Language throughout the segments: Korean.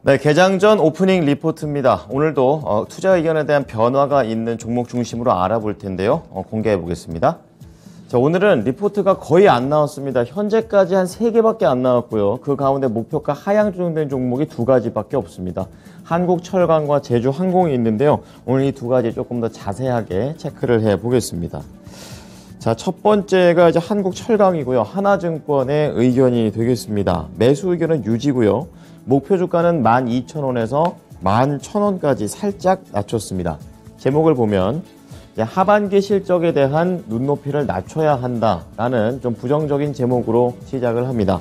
네, 개장 전 오프닝 리포트입니다. 오늘도 투자 의견에 대한 변화가 있는 종목 중심으로 알아볼 텐데요. 공개해 보겠습니다. 자, 오늘은 리포트가 거의 안 나왔습니다. 현재까지 한 3개밖에 안 나왔고요. 그 가운데 목표가 하향 조정된 종목이 2가지밖에 없습니다. 한국철강과 제주항공이 있는데요. 오늘 이 2가지 조금 더 자세하게 체크를 해 보겠습니다. 자, 첫 번째가 이제 한국철강이고요. 하나증권의 의견이 되겠습니다. 매수 의견은 유지고요. 목표 주가는 12,000원에서 11,000원까지 살짝 낮췄습니다. 제목을 보면 하반기 실적에 대한 눈높이를 낮춰야 한다라는 좀 부정적인 제목으로 시작을 합니다.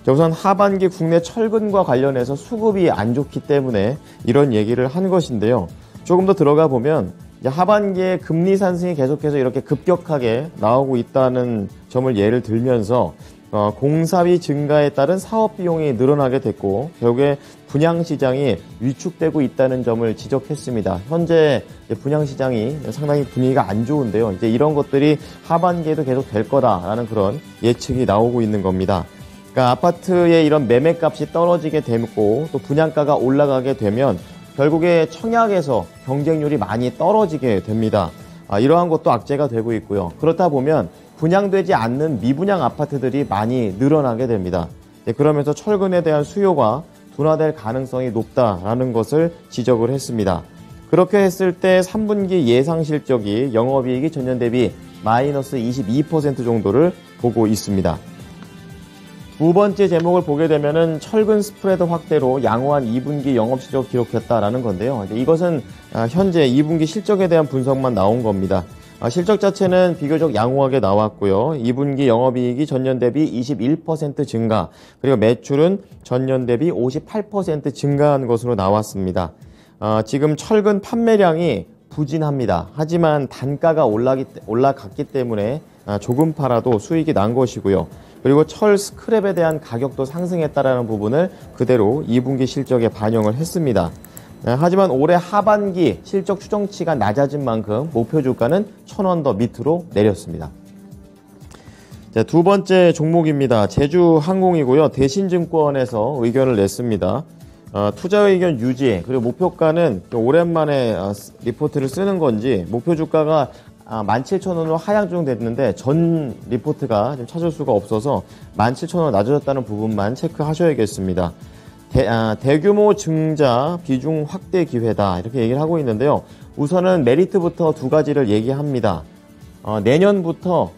우선 하반기 국내 철근과 관련해서 수급이 안 좋기 때문에 이런 얘기를 한 것인데요. 조금 더 들어가 보면 하반기에 금리 상승이 계속해서 이렇게 급격하게 나오고 있다는 점을 예를 들면서 공사비 증가에 따른 사업 비용이 늘어나게 됐고 결국에 분양시장이 위축되고 있다는 점을 지적했습니다. 현재 분양시장이 상당히 분위기가 안 좋은데요. 이제 이런 것들이 하반기에도 계속 될 거다라는 그런 예측이 나오고 있는 겁니다. 그러니까 아파트의 이런 매매값이 떨어지게 되고 또 분양가가 올라가게 되면 결국에 청약에서 경쟁률이 많이 떨어지게 됩니다. 이러한 것도 악재가 되고 있고요. 그렇다 보면 분양되지 않는 미분양 아파트들이 많이 늘어나게 됩니다. 그러면서 철근에 대한 수요가 둔화될 가능성이 높다라는 것을 지적을 했습니다. 그렇게 했을 때 3분기 예상 실적이 영업이익이 전년 대비 마이너스 22% 정도를 보고 있습니다. 두 번째 제목을 보게 되면은 철근 스프레드 확대로 양호한 2분기 영업실적 기록했다라는 건데요. 이것은 현재 2분기 실적에 대한 분석만 나온 겁니다. 실적 자체는 비교적 양호하게 나왔고요. 2분기 영업이익이 전년 대비 21% 증가, 그리고 매출은 전년 대비 58% 증가한 것으로 나왔습니다. 지금 철근 판매량이 부진합니다. 하지만 단가가 올라갔기 때문에 조금 팔아도 수익이 난 것이고요. 그리고 철 스크랩에 대한 가격도 상승했다라는 부분을 그대로 2분기 실적에 반영을 했습니다. 하지만 올해 하반기 실적 추정치가 낮아진 만큼 목표 주가는 1,000원 더 밑으로 내렸습니다. 자, 두 번째 종목입니다. 제주항공이고요. 대신증권에서 의견을 냈습니다. 투자 의견 유지, 그리고 목표가는 오랜만에 리포트를 쓰는 건지 목표 주가가 17,000원으로 하향 조정됐는데 전 리포트가 좀 찾을 수가 없어서 17,000원 낮아졌다는 부분만 체크하셔야겠습니다. 대규모 증자 비중 확대 기회다 이렇게 얘기를 하고 있는데요. 우선은 메리트부터 2가지를 얘기합니다. 내년부터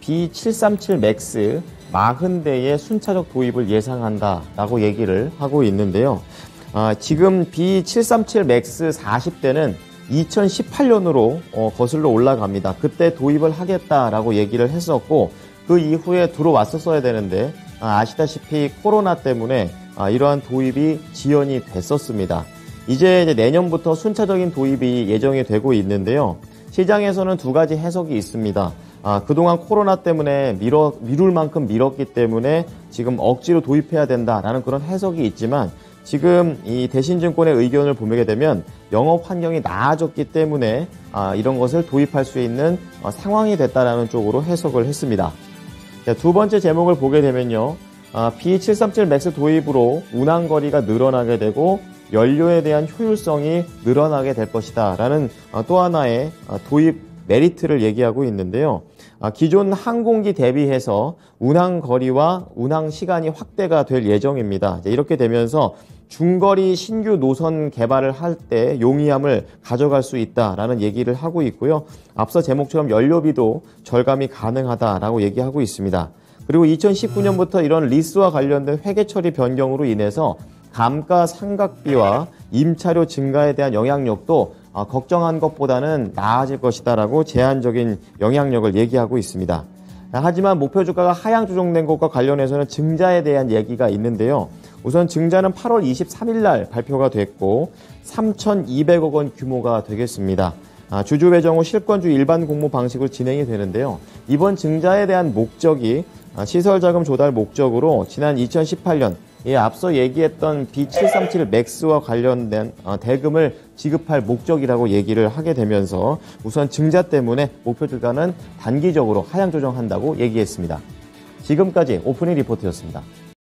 B737 맥스 40대의 순차적 도입을 예상한다라고 얘기를 하고 있는데요. 지금 B737 맥스 40대는 2018년으로 거슬러 올라갑니다. 그때 도입을 하겠다라고 얘기를 했었고 그 이후에 들어왔었어야 되는데 아시다시피 코로나 때문에 이러한 도입이 지연이 됐었습니다. 이제 내년부터 순차적인 도입이 예정이 되고 있는데요. 시장에서는 2가지 해석이 있습니다. 그동안 코로나 때문에 미룰 만큼 미뤘기 때문에 지금 억지로 도입해야 된다라는 그런 해석이 있지만 지금 이 대신증권의 의견을 보게 되면 영업 환경이 나아졌기 때문에 이런 것을 도입할 수 있는 상황이 됐다라는 쪽으로 해석을 했습니다. 자, 두 번째 제목을 보게 되면요. B737 맥스 도입으로 운항거리가 늘어나게 되고 연료에 대한 효율성이 늘어나게 될 것이다 라는 또 하나의 도입 메리트를 얘기하고 있는데요. 기존 항공기 대비해서 운항거리와 운항시간이 확대가 될 예정입니다. 이렇게 되면서 중거리 신규 노선 개발을 할 때 용이함을 가져갈 수 있다라는 얘기를 하고 있고요. 앞서 제목처럼 연료비도 절감이 가능하다라고 얘기하고 있습니다. 그리고 2019년부터 이런 리스와 관련된 회계 처리 변경으로 인해서 감가상각비와 임차료 증가에 대한 영향력도 걱정한 것보다는 나아질 것이다라고 제한적인 영향력을 얘기하고 있습니다. 하지만 목표 주가가 하향 조정된 것과 관련해서는 증자에 대한 얘기가 있는데요. 우선 증자는 8월 23일 날 발표가 됐고 3,200억 원 규모가 되겠습니다. 주주 배정 후 실권주 일반 공모 방식으로 진행이 되는데요. 이번 증자에 대한 목적이 시설자금 조달 목적으로 지난 2018년 앞서 얘기했던 B737 맥스와 관련된 대금을 지급할 목적이라고 얘기를 하게 되면서 우선 증자 때문에 목표 주가는 단기적으로 하향 조정한다고 얘기했습니다. 지금까지 오프닝 리포트였습니다.